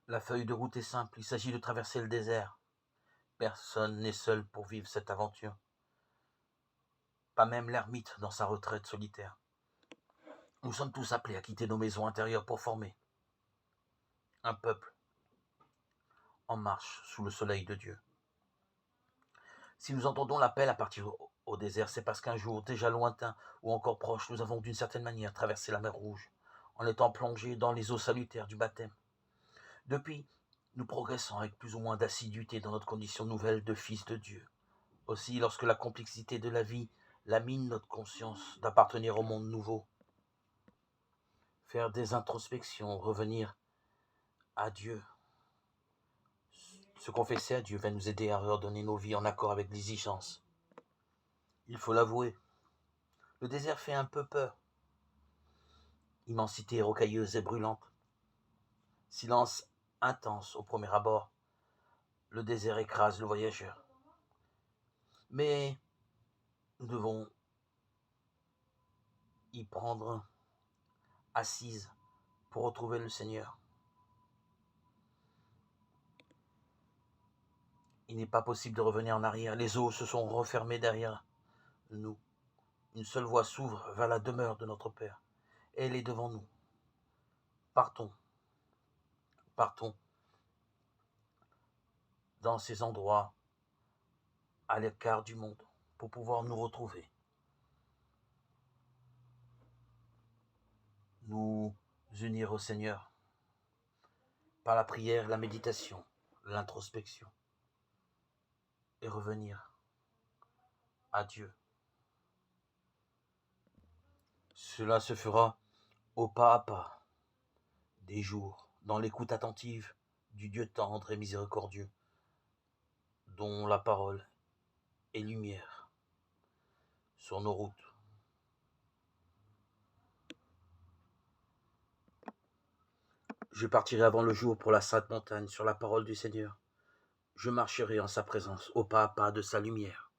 La feuille de route est simple, il s'agit de traverser le désert. Personne n'est seul pour vivre cette aventure. Pas même l'ermite dans sa retraite solitaire. Nous sommes tous appelés à quitter nos maisons intérieures pour former un peuple en marche sous le soleil de Dieu. Si nous entendons l'appel à partir au désert, c'est parce qu'un jour, déjà lointain ou encore proche, nous avons d'une certaine manière traversé la mer Rouge, en étant plongés dans les eaux salutaires du baptême. Depuis, nous progressons avec plus ou moins d'assiduité dans notre condition nouvelle de fils de Dieu. Aussi, lorsque la complexité de la vie lamine notre conscience d'appartenir au monde nouveau, faire des introspections, revenir à Dieu, se confesser à Dieu va nous aider à redonner nos vies en accord avec l'exigence. Il faut l'avouer, le désert fait un peu peur. Immensité rocailleuse et brûlante. Silence intense au premier abord. Le désert écrase le voyageur. Mais nous devons y prendre assise pour retrouver le Seigneur. Il n'est pas possible de revenir en arrière. Les eaux se sont refermées derrière nous. Une seule voie s'ouvre vers la demeure de notre Père. Elle est devant nous. Partons. Partons dans ces endroits à l'écart du monde pour pouvoir nous retrouver. Nous unir au Seigneur par la prière, la méditation, l'introspection et revenir à Dieu. Cela se fera au pas à pas des jours, dans l'écoute attentive du Dieu tendre et miséricordieux, dont la parole est lumière sur nos routes. Je partirai avant le jour pour la sainte montagne sur la parole du Seigneur. Je marcherai en sa présence au pas à pas de sa lumière.